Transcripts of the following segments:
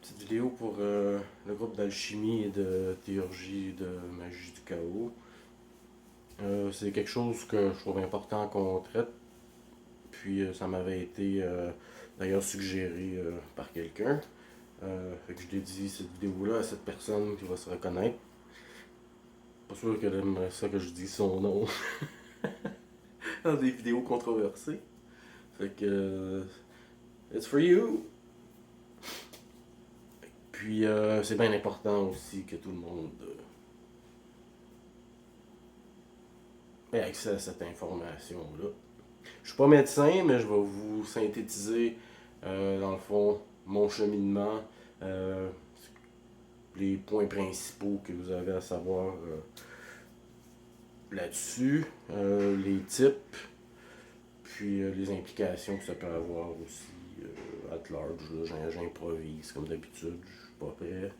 Petite vidéo pour le groupe d'alchimie et de théurgie de magie du chaos. C'est quelque chose que je trouve important qu'on traite. Puis ça m'avait été d'ailleurs suggéré par quelqu'un. Fait que je dédie cette vidéo-là à cette personne qui va se reconnaître. Pas sûr qu'elle aimerait ça que je dise son nom dans des vidéos controversées. Fait que it's for you! Puis c'est bien important aussi que tout le monde ait accès à cette information-là. Je suis pas médecin, mais je vais vous synthétiser, dans le fond, mon cheminement, euh, les points principaux que vous avez à savoir là-dessus, les types, puis les implications que ça peut avoir aussi at large. J'improvise comme d'habitude, je suis pas prêt.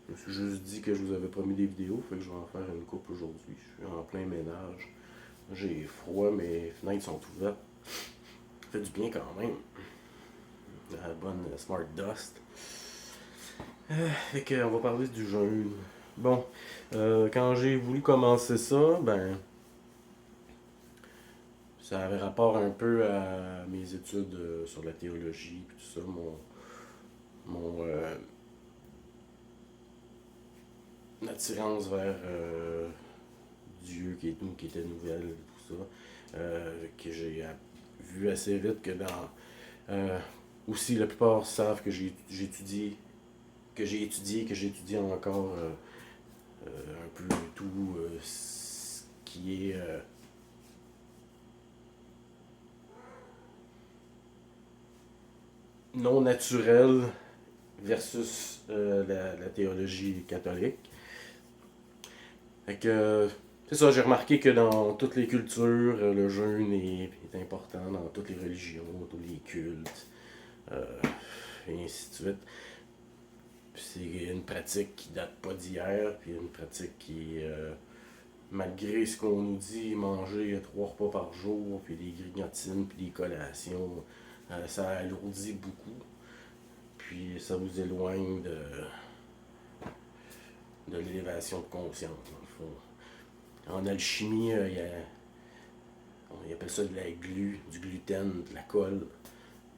Je me suis juste dit que je vous avais promis des vidéos, fait que je vais en faire une coupe aujourd'hui. Je suis en plein ménage. J'ai froid, mes fenêtres sont ouvertes. Ça fait du bien quand même. La bonne Smart Dust. Fait qu'on va parler du jeûne. Bon, quand j'ai voulu commencer ça, ben, ça avait rapport un peu à mes études sur la théologie, puis tout ça, mon attirance vers Dieu qui était nouvelle, tout ça, que j'ai vu assez vite que dans aussi la plupart savent que j'étudie que j'étudie encore un peu tout ce qui est non naturel versus la théologie catholique. Fait que c'est ça, j'ai remarqué que dans toutes les cultures, le jeûne est important dans toutes les religions, tous les cultes, euh, et ainsi de suite. Puis c'est une pratique qui date pas d'hier, puis une pratique qui, malgré ce qu'on nous dit, manger 3 repas par jour, puis des grignotines, puis des collations, ça alourdit beaucoup. Puis ça vous éloigne de l'élévation de conscience, dans le fond. En alchimie, on appelle ça de la glu, du gluten, de la colle.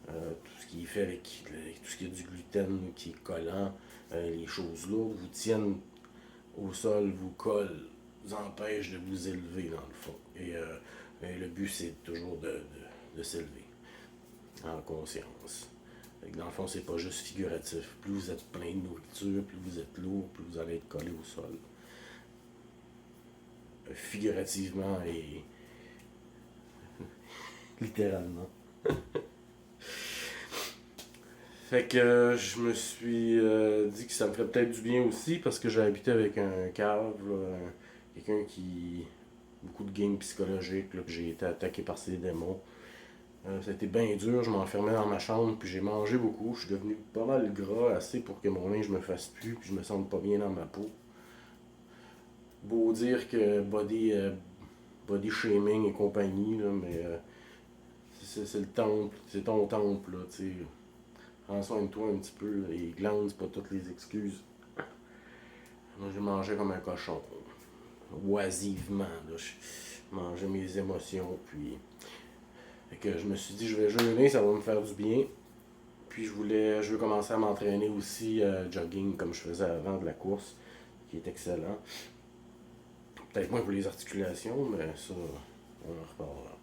Tout ce qui est fait avec tout ce qui est du gluten qui est collant, les choses lourdes vous tiennent au sol, vous collent, vous empêchent de vous élever dans le fond. Et le but c'est toujours de s'élever en conscience. Dans le fond, c'est pas juste figuratif. Plus vous êtes plein de nourriture, plus vous êtes lourd, plus vous allez être collé au sol. Figurativement et littéralement. Fait que je me suis dit que ça me ferait peut-être du bien aussi parce que j'ai habité avec un cave, quelqu'un qui. Beaucoup de games psychologiques, là, que j'ai été attaqué par ses démons. Ça a été bien dur, je m'enfermais dans ma chambre, puis j'ai mangé beaucoup. Je suis devenu pas mal gras, assez pour que mon linge me fasse plus, puis je me sente pas bien dans ma peau. Beau dire que body shaming et compagnie, là, mais c'est le temple, c'est ton temple, là, tu sais. Prends soin de toi un petit peu, les glandes, c'est pas toutes les excuses. Moi, j'ai mangé comme un cochon, oisivement, là. Je mangeais mes émotions, puis. Fait que je me suis dit, je vais jeûner, ça va me faire du bien. Puis je veux commencer à m'entraîner aussi jogging comme je faisais avant de la course, qui est excellent. Peut-être moins pour les articulations, mais ça, on en reparlera.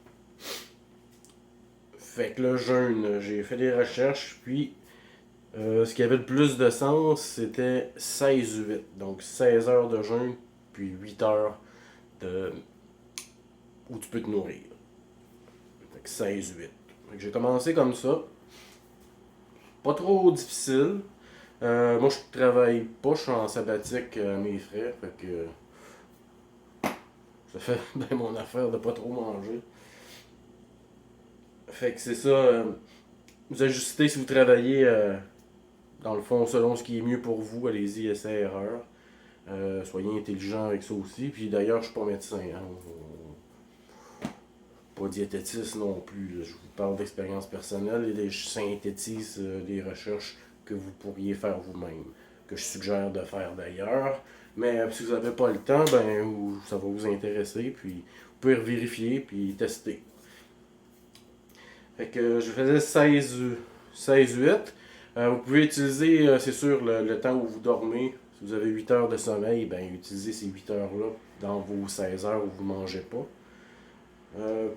Fait que le jeûne, j'ai fait des recherches, puis ce qui avait le plus de sens, c'était 16-8. Donc 16 heures de jeûne, puis 8 heures de, où tu peux te nourrir. Fait que 16-8. Fait que j'ai commencé comme ça. Pas trop difficile. Moi, je travaille pas, je suis en sabbatique à mes frais. Fait que ça fait bien mon affaire de pas trop manger. Fait que c'est ça. Vous ajustez si vous travaillez, dans le fond, selon ce qui est mieux pour vous. Allez-y, essai erreur. Soyez intelligent avec ça aussi. Puis d'ailleurs, je suis pas médecin. Hein. Pas diététiste non plus. Là. Je vous parle d'expérience personnelle et je synthétise les recherches que vous pourriez faire vous-même, que je suggère de faire d'ailleurs. Mais si vous n'avez pas le temps, ça va vous intéresser, puis vous pouvez vérifier, puis tester. Fait que je faisais 16-8. Vous pouvez utiliser, c'est sûr, le temps où vous dormez. Si vous avez 8 heures de sommeil, utilisez ces 8 heures-là dans vos 16 heures où vous ne mangez pas.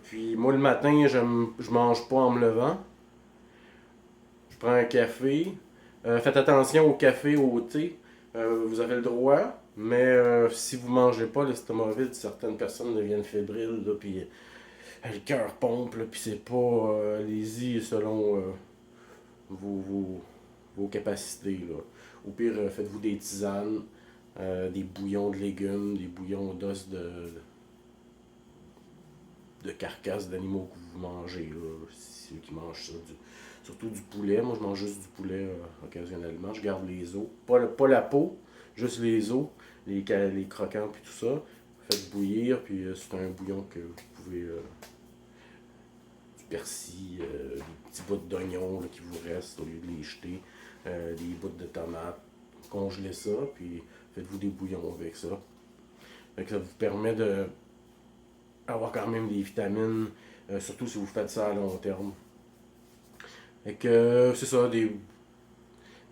Puis moi, le matin, je mange pas en me levant. Je prends un café. Faites attention au café, au thé. Vous avez le droit, mais si vous mangez pas l'estomac vide, certaines personnes deviennent fébriles, là, puis le cœur pompe, puis c'est pas allez-y selon vos capacités. Là. Au pire, faites-vous des tisanes, des bouillons de légumes, des bouillons d'os de carcasses d'animaux que vous mangez. Là, ceux qui mangent ça. Surtout du poulet. Moi, je mange juste du poulet occasionnellement. Je garde les os. Pas la peau, juste les os, les croquants, puis tout ça. Faites bouillir, puis c'est un bouillon que vous pouvez... du persil, des petits bouts d'oignon qui vous restent au lieu de les jeter, des bouts de tomates. Congelez ça, puis faites-vous des bouillons avec ça. Fait que ça vous permet de avoir quand même des vitamines, surtout si vous faites ça à long terme. Fait que c'est ça,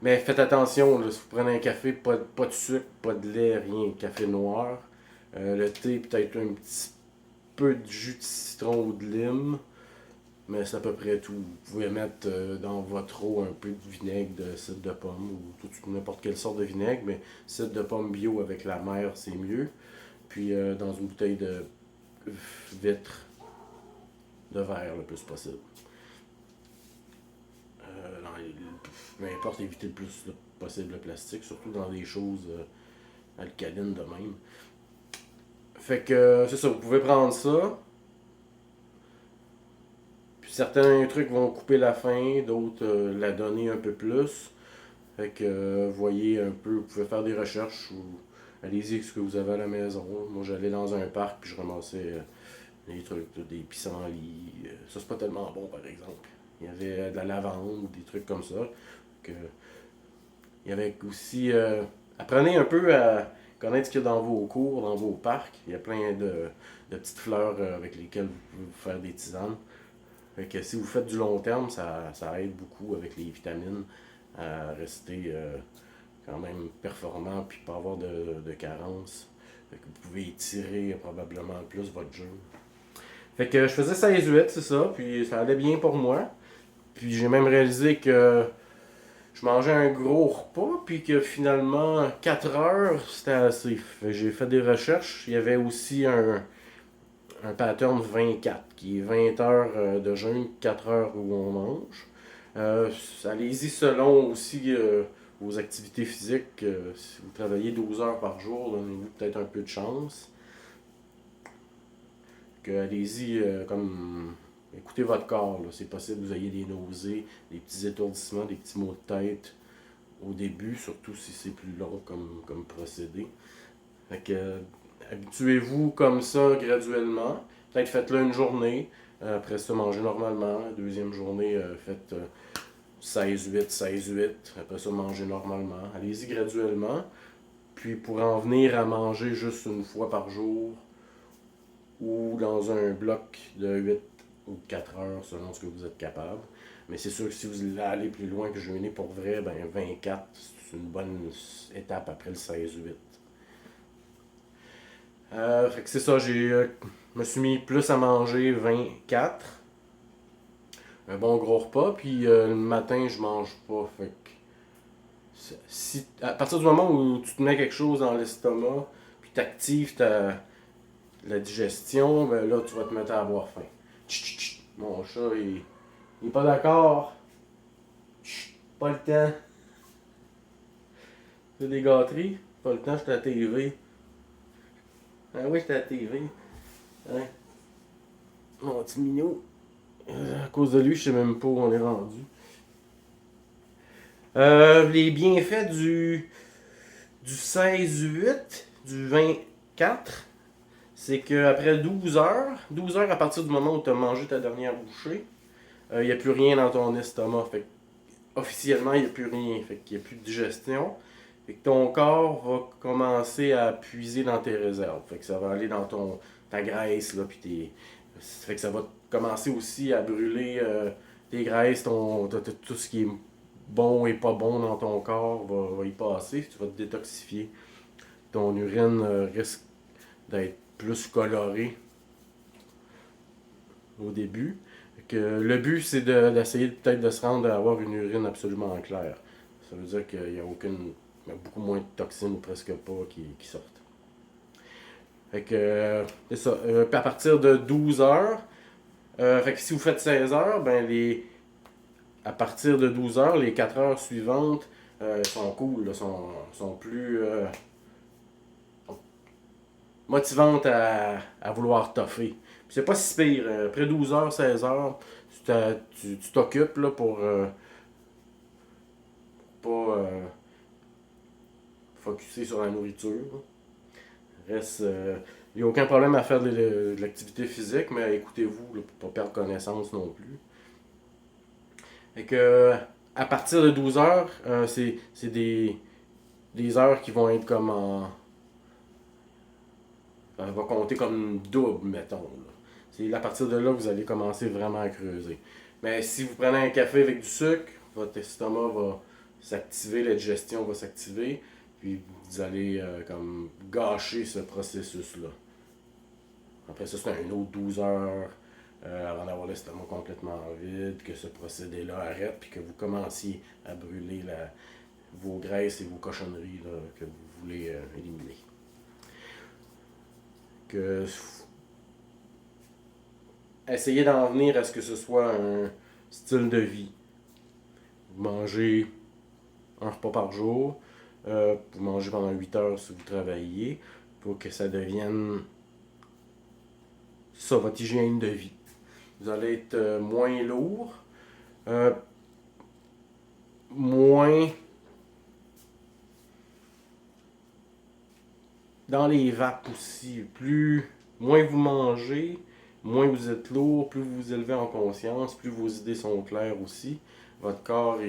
mais faites attention, là, si vous prenez un café, pas de sucre, pas de lait, rien, café noir. Le thé, peut-être un petit peu de jus de citron ou de lime, mais c'est à peu près tout. Vous pouvez mettre dans votre eau un peu de vinaigre de cidre de pomme ou n'importe quelle sorte de vinaigre, mais cidre de pomme bio avec la mer, c'est mieux. Puis dans une bouteille de vitre de verre le plus possible. Peu importe, éviter le plus possible le plastique, surtout dans des choses alcalines de même. Fait que c'est ça, vous pouvez prendre ça. Puis certains trucs vont couper la faim, d'autres la donner un peu plus. Fait que voyez un peu, vous pouvez faire des recherches ou allez-y avec ce que vous avez à la maison. Moi j'allais dans un parc puis je ramassais des trucs, des pissenlits. Ça c'est pas tellement bon par exemple. Il y avait de la lavande, des trucs comme ça. Que, il y avait aussi... apprenez un peu à connaître ce qu'il y a dans vos cours, dans vos parcs. Il y a plein de petites fleurs avec lesquelles vous pouvez vous faire des tisanes. Fait que si vous faites du long terme, ça aide beaucoup avec les vitamines à rester quand même performant puis pas avoir de carence. Fait que vous pouvez étirer probablement plus votre jeûne. Fait que je faisais 16-8, c'est ça, puis ça allait bien pour moi. Puis j'ai même réalisé que je mangeais un gros repas, puis que finalement 4 heures c'était assez. J'ai fait des recherches. Il y avait aussi un pattern 24, qui est 20 heures de jeûne, 4 heures où on mange. Allez-y selon aussi vos activités physiques. Si vous travaillez 12 heures par jour, donnez-vous peut-être un peu de chance. Allez-y comme écoutez votre corps. C'est possible que vous ayez des nausées, des petits étourdissements, des petits maux de tête au début, surtout si c'est plus long comme procédé. Fait que, habituez-vous comme ça graduellement. Peut-être faites-le une journée. Après ça, mangez normalement. La deuxième journée, faites 16-8, 16-8. Après ça, mangez normalement. Allez-y graduellement. Puis pour en venir à manger juste une fois par jour ou dans un bloc de 8 ou 4 heures selon ce que vous êtes capable. Mais c'est sûr que si vous allez plus loin que jeûner pour vrai, 24, c'est une bonne étape après le 16-8. Fait que c'est ça, je me suis mis plus à manger 24. Un bon gros repas, puis le matin, je mange pas. Fait que à partir du moment où tu te mets quelque chose dans l'estomac, puis tu actives la digestion, là, tu vas te mettre à avoir faim. Chut, chut, mon chat, il est pas d'accord. Chut, pas le temps. C'est des gâteries. Pas le temps, j'étais à la TV. Ah oui, j'étais à la TV. Hein? Mon petit minou. À cause de lui, je sais même pas où on est rendu. Les bienfaits du 16-8, du 24, c'est qu'après 12 heures à partir du moment où tu as mangé ta dernière bouchée, il n'y a plus rien dans ton estomac. Fait officiellement, il n'y a plus rien. Fait qu'il n'y a plus de digestion. Fait que ton corps va commencer à puiser dans tes réserves. Fait que ça va aller dans ta graisse, là, fait que ça va commencer aussi à brûler tes graisses, tout ce qui est bon et pas bon dans ton corps va y passer. Tu vas te détoxifier. Ton urine risque d'être plus colorée au début. Le but, c'est d'essayer peut-être de se rendre à avoir une urine absolument claire. Ça veut dire qu'il y a beaucoup moins de toxines ou presque pas qui sortent. Fait que, c'est ça. Puis à partir de 12 heures, fait que si vous faites 16 heures, à partir de 12 heures, les 4 heures suivantes sont cool, là, sont plus motivantes à vouloir toffer. Puis c'est pas si pire. Après 12 heures, 16 heures, tu t'occupes là, pour pas focusser sur la nourriture. Reste. Il n'y a aucun problème à faire de l'activité physique, mais écoutez-vous là, pour pas perdre connaissance non plus. Et que à partir de 12 heures, c'est des heures qui vont être comme en. Ça va compter comme double, mettons. Là. C'est à partir de là que vous allez commencer vraiment à creuser. Mais si vous prenez un café avec du sucre, votre estomac va s'activer, la digestion va s'activer, puis vous allez comme gâcher ce processus-là. Après ça, c'est un autre 12 heures avant d'avoir l'estomac complètement vide, que ce procédé-là arrête, puis que vous commenciez à brûler vos graisses et vos cochonneries là, que vous voulez éliminer. Que, essayez d'en venir à ce que ce soit un style de vie. Vous mangez un repas par jour, vous mangez pendant 8 heures si vous travaillez, pour que ça devienne ça, votre hygiène de vie. Vous allez être moins lourd, euh, moins dans les vapes aussi. Moins vous mangez, moins vous êtes lourd, plus vous vous élevez en conscience, plus vos idées sont claires aussi. Votre corps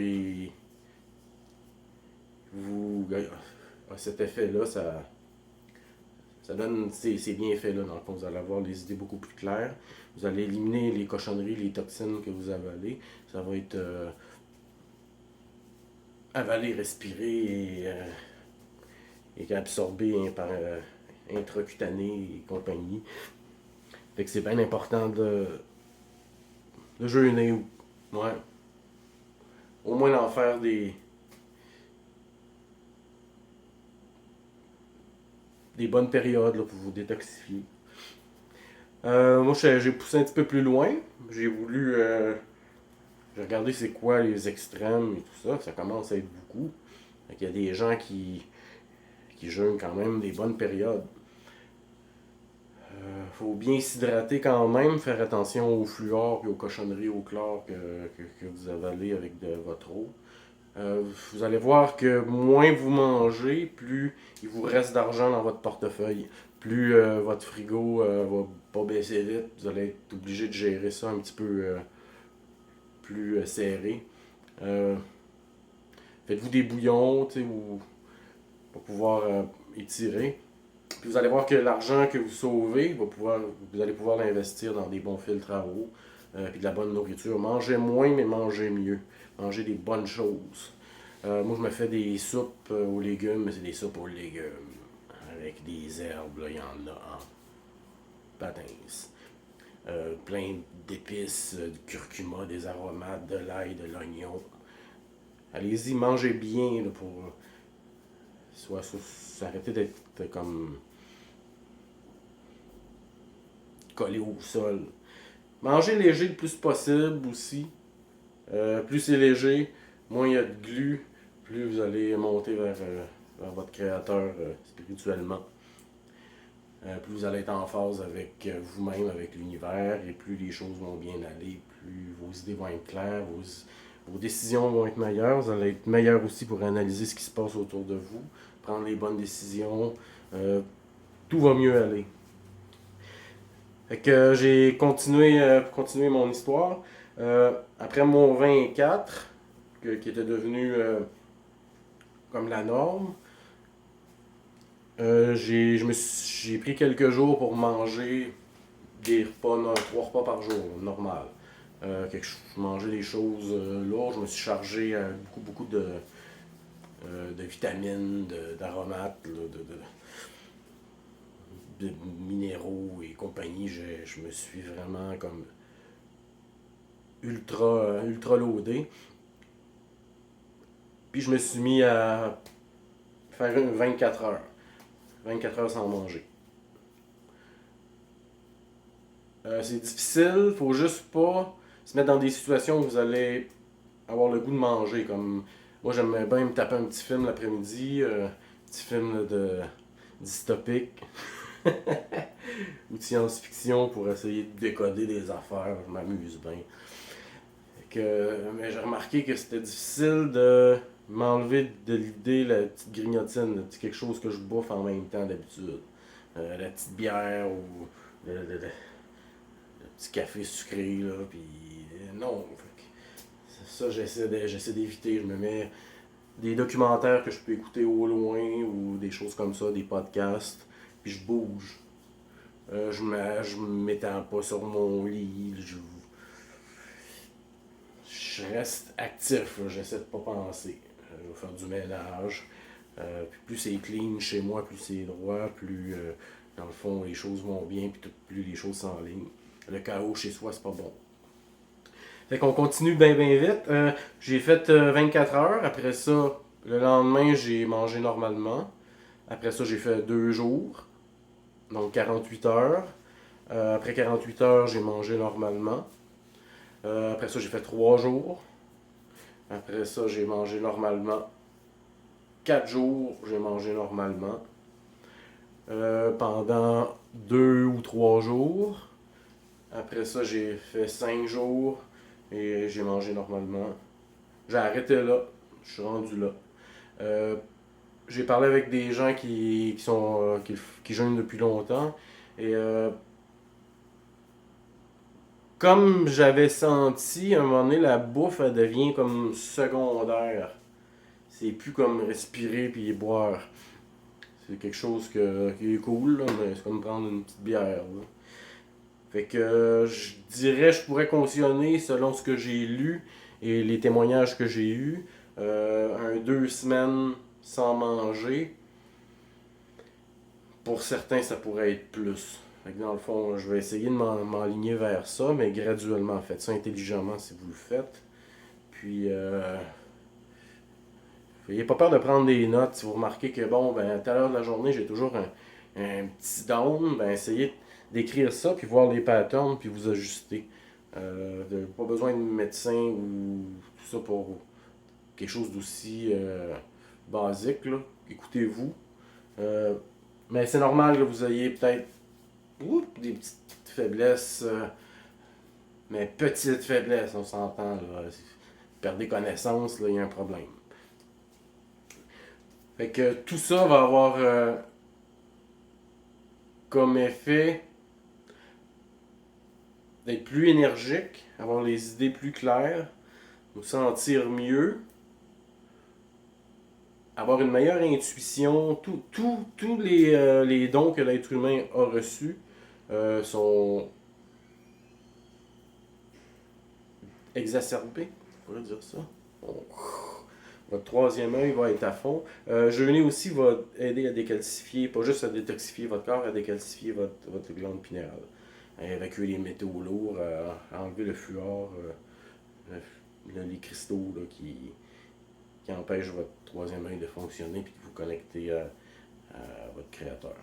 a cet effet-là, ça donne ces bienfaits-là. Dans le fond, vous allez avoir les idées beaucoup plus claires. Vous allez éliminer les cochonneries, les toxines que vous avalez. Ça va être avalé, respiré et absorbé par intracutané et compagnie. Fait que c'est bien important de jeûner. Ouais. Au moins d'en faire des bonnes périodes là, pour vous détoxifier. Moi, j'ai poussé un petit peu plus loin. J'ai voulu. J'ai regardé c'est quoi les extrêmes et tout ça. Ça commence à être beaucoup. Il y a des gens qui jeûnent quand même des bonnes périodes. Faut bien s'hydrater quand même, faire attention aux fluors et aux cochonneries au chlore que vous avalez avec de votre eau. Vous allez voir que moins vous mangez, plus il vous reste d'argent dans votre portefeuille. Plus votre frigo va pas baisser vite, vous allez être obligé de gérer ça un petit peu plus serré. Euh, Faites-vous des bouillons pour pouvoir étirer. Puis vous allez voir que l'argent que vous sauvez, vous allez pouvoir l'investir dans des bons filtres à eau, puis de la bonne nourriture. Mangez moins, mais mangez mieux. Mangez des bonnes choses. Moi, je me fais des soupes aux légumes, mais c'est des soupes aux légumes. Avec des herbes, là, il y en a en patins. Plein d'épices, du curcuma, des aromates, de l'ail, de l'oignon. Allez-y, mangez bien là, pour s'arrêter d'être comme collé au sol. Mangez léger le plus possible aussi. Plus c'est léger, moins il y a de glu, plus vous allez monter vers votre créateur spirituellement. Plus vous allez être en phase avec vous-même, avec l'univers, et plus les choses vont bien aller, plus vos idées vont être claires, vos décisions vont être meilleures. Vous allez être meilleur aussi pour analyser ce qui se passe autour de vous, prendre les bonnes décisions. Tout va mieux aller. Fait que j'ai continué mon histoire. Après mon 24, qui était devenu comme la norme. J'ai pris quelques jours pour manger des repas, 3 repas par jour, normal. Je mangeais des choses lourdes, je me suis chargé beaucoup de vitamines, d'aromates, de minéraux et compagnie. Je me suis vraiment comme ultra loadé. Puis je me suis mis à faire une 24 heures. 24 heures sans manger. C'est difficile, faut juste pas se mettre dans des situations où vous allez avoir le goût de manger. Comme moi, j'aimais bien me taper un petit film l'après-midi, un petit film dystopique ou de science-fiction pour essayer de décoder des affaires. Je m'amuse bien. Mais j'ai remarqué que c'était difficile de m'enlever de l'idée la petite grignotine, le petit quelque chose que je bouffe en même temps d'habitude. La petite bière ou le petit café sucré, là, puis non. Ça, j'essaie d'éviter. Je me mets des documentaires que je peux écouter au loin ou des choses comme ça, des podcasts, puis je bouge. Je m'étends pas sur mon lit, je reste actif, là, j'essaie de pas penser. Je vais faire du ménage. Puis plus c'est clean chez moi, plus c'est droit, plus dans le fond les choses vont bien, puis plus les choses s'enlignent. Le chaos chez soi, c'est pas bon. Fait qu'on continue bien vite. J'ai fait 24 heures. Après ça, le lendemain, j'ai mangé normalement. Après ça, j'ai fait 2 jours. Donc 48 heures. Après 48 heures, j'ai mangé normalement. Après ça, j'ai fait 3 jours. Après ça, j'ai mangé normalement. 4 jours, j'ai mangé normalement. Pendant 2 ou 3 jours. Après ça, j'ai fait 5 jours et j'ai mangé normalement. J'ai arrêté là. Je suis rendu là. Euh, j'ai parlé avec des gens qui jeûnent depuis longtemps. Et comme j'avais senti, à un moment donné, la bouffe, elle devient comme secondaire. C'est plus comme respirer puis boire. C'est quelque chose qui est cool, là, mais c'est comme prendre une petite bière. Là. Fait que je dirais, je pourrais cautionner, selon ce que j'ai lu et les témoignages que j'ai eus, un 2 semaines sans manger. Pour certains, ça pourrait être plus. Fait que dans le fond, je vais essayer de m'enligner vers ça, mais graduellement. Faites ça intelligemment si vous le faites. Puis, n'ayez pas peur de prendre des notes. Si vous remarquez que, bon, ben, à telle heure de la journée, j'ai toujours un petit down, ben, essayez d'écrire ça, puis voir les patterns, puis vous ajuster. Pas besoin de médecin ou tout ça pour quelque chose d'aussi basique. Là. Écoutez-vous. Euh, mais c'est normal que vous ayez peut-être des petites faiblesses, mais petites faiblesses, on s'entend. Là. Si vous perdez connaissance, il y a un problème. Fait que tout ça va avoir comme effet d'être plus énergique, avoir les idées plus claires, nous sentir mieux, avoir une meilleure intuition. Tous les dons que l'être humain a reçus sont exacerbés, on pourrait dire ça. Bon, votre troisième œil va être à fond. Jeûner aussi va aider à décalcifier, pas juste à détoxifier votre corps, à décalcifier votre glande pinéale. À évacuer les métaux lourds, à enlever le fluor, les cristaux là, qui empêchent votre troisième œil de fonctionner et de vous connecter à votre créateur.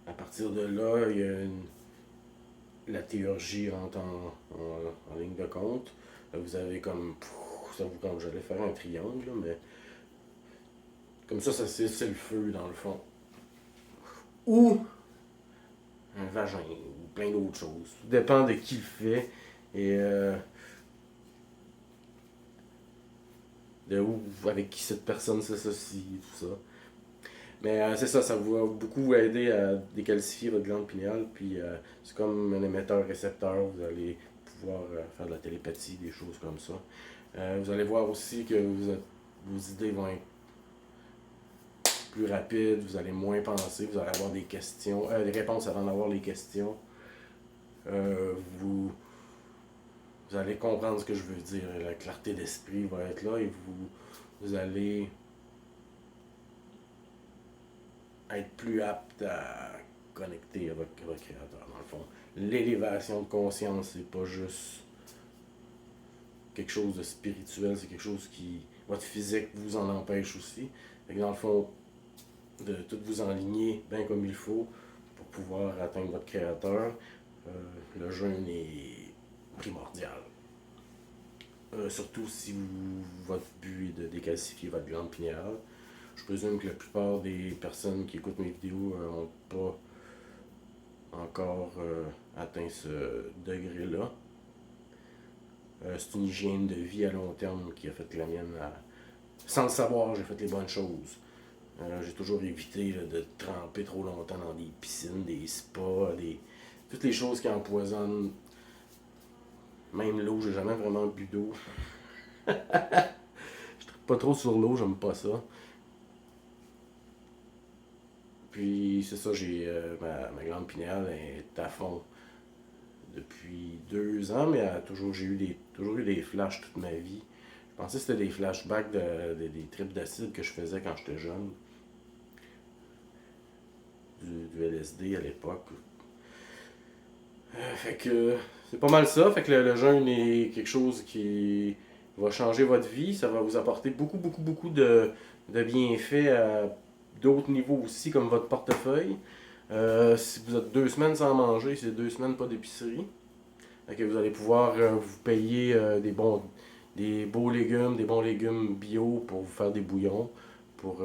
À partir de là, la théurgie rentre en ligne de compte. Vous avez comme. Comme j'allais faire un triangle, là, mais. Comme ça c'est le feu dans le fond. Ou un vagin, ou plein d'autres choses. Tout dépend de qui le fait et de où, avec qui cette personne s'associe, tout ça. Mais c'est ça, ça va beaucoup aider à décalcifier votre glande pinéale, puis c'est comme un émetteur-récepteur, vous allez pouvoir faire de la télépathie, des choses comme ça. Vous allez voir aussi que vos idées vont être plus rapides, vous allez moins penser, vous allez avoir des questions, des réponses avant d'avoir les questions. Vous allez comprendre ce que je veux dire. La clarté d'esprit va être là et vous allez être plus apte à connecter à votre créateur, dans le fond. L'élévation de conscience, c'est pas juste quelque chose de spirituel, c'est quelque chose qui... Votre physique vous en empêche aussi. Fait que dans le fond, de tout vous enligner bien comme il faut pour pouvoir atteindre votre créateur, le jeûne est primordial. Surtout si votre but est de décalcifier votre glande pinéale. Je présume que la plupart des personnes qui écoutent mes vidéos n'ont pas encore atteint ce degré-là. C'est une hygiène de vie à long terme qui a fait que la mienne, sans le savoir, j'ai fait les bonnes choses. J'ai toujours évité de tremper trop longtemps dans des piscines, des spas, toutes les choses qui empoisonnent. Même l'eau, j'ai jamais vraiment bu d'eau. Je tripe pas trop sur l'eau, j'aime pas ça. Puis c'est ça, j'ai ma glande pinéale est à fond depuis 2 ans, mais j'ai toujours eu des flashs toute ma vie. Je pensais que c'était des flashbacks des trips d'acide que je faisais quand j'étais jeune. Du LSD à l'époque. Fait que c'est pas mal ça. Fait que le jeûne est quelque chose qui va changer votre vie. Ça va vous apporter beaucoup de bienfaits à d'autres niveaux aussi, comme votre portefeuille. Si vous êtes 2 semaines sans manger, c'est 2 semaines pas d'épicerie. Fait que vous allez pouvoir vous payer des beaux légumes, des bons légumes bio pour vous faire des bouillons, pour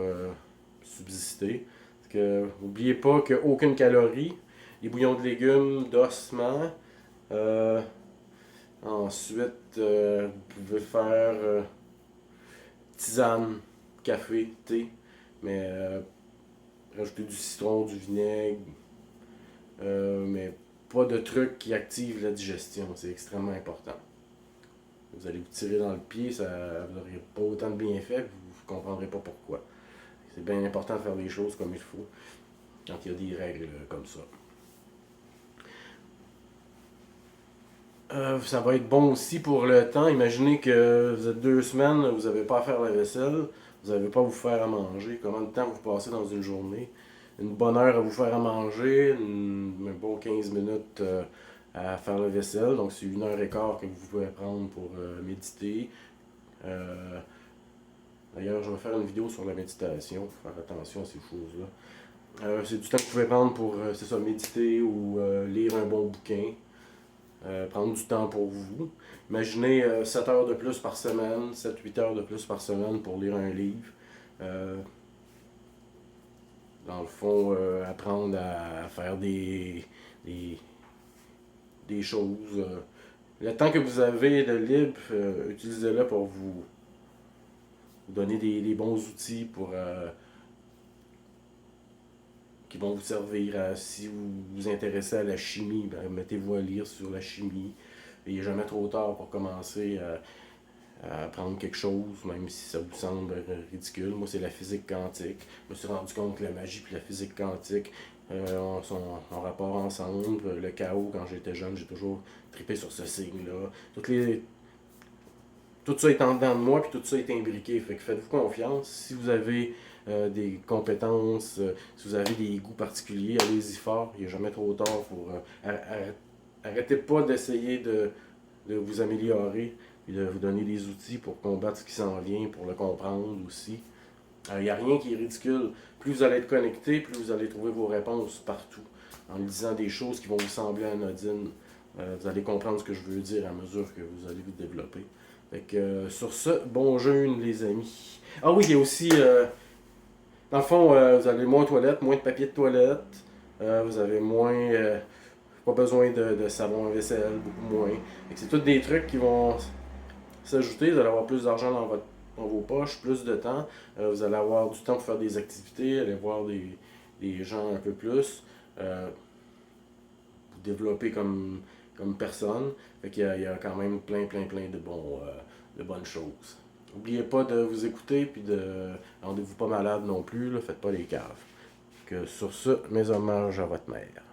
subsister. N'oubliez pas qu'aucune calorie. Les bouillons de légumes, d'ossements. Ensuite, vous pouvez faire tisane, café, thé. Mais rajouter du citron, du vinaigre. Mais pas de trucs qui activent la digestion. C'est extrêmement important. Vous allez vous tirer dans le pied, vous n'aurez pas autant de bienfaits, vous ne comprendrez pas pourquoi. C'est bien important de faire les choses comme il faut quand il y a des règles comme ça. Ça va être bon aussi pour le temps. Imaginez que vous êtes 2 semaines, vous n'avez pas à faire la vaisselle, vous n'avez pas à vous faire à manger. Combien de temps vous passez dans une journée? Une bonne heure à vous faire à manger, un bon 15 minutes à faire la vaisselle. Donc c'est 1 heure et quart que vous pouvez prendre pour méditer. D'ailleurs, je vais faire une vidéo sur la méditation, pour faire attention à ces choses-là. C'est du temps que vous pouvez prendre pour méditer ou lire un bon bouquin. Prendre du temps pour vous. Imaginez 7 heures de plus par semaine, 7-8 heures de plus par semaine pour lire un livre. Dans le fond, apprendre à faire des choses. Le temps que vous avez de libre, utilisez-le pour vous donner des bons outils pour qui vont vous servir. Si vous vous intéressez à la chimie, ben, mettez-vous à lire sur la chimie. Il n'est jamais trop tard pour commencer à apprendre quelque chose, même si ça vous semble ridicule. Moi, c'est la physique quantique. Je me suis rendu compte que la magie et la physique quantique sont en rapport ensemble. Le chaos, quand j'étais jeune, j'ai toujours trippé sur ce signe-là. Tout ça est en dedans de moi, puis tout ça est imbriqué. Fait que faites-vous confiance. Si vous avez des compétences, si vous avez des goûts particuliers, allez-y fort. Il n'est jamais trop tard pour... arrêtez pas d'essayer de vous améliorer et de vous donner des outils pour combattre ce qui s'en vient, pour le comprendre aussi. Il n'y a rien qui est ridicule. Plus vous allez être connecté, plus vous allez trouver vos réponses partout. En disant des choses qui vont vous sembler anodines, vous allez comprendre ce que je veux dire à mesure que vous allez vous développer. Fait que, sur ce, bon jeûne les amis. Ah oui, il y a aussi, dans le fond, vous avez moins de toilettes, moins de papier de toilette, vous avez moins, pas besoin de savon à vaisselle, beaucoup moins. C'est tous des trucs qui vont s'ajouter, vous allez avoir plus d'argent dans vos poches, plus de temps, vous allez avoir du temps pour faire des activités, aller voir des gens un peu plus, vous développer comme comme personne. Fait qu'il y a quand même plein, plein, plein de bonnes choses. N'oubliez pas de vous écouter, puis de rendez-vous pas malade non plus, là, faites pas les caves. Que sur ce, mes hommages à votre mère.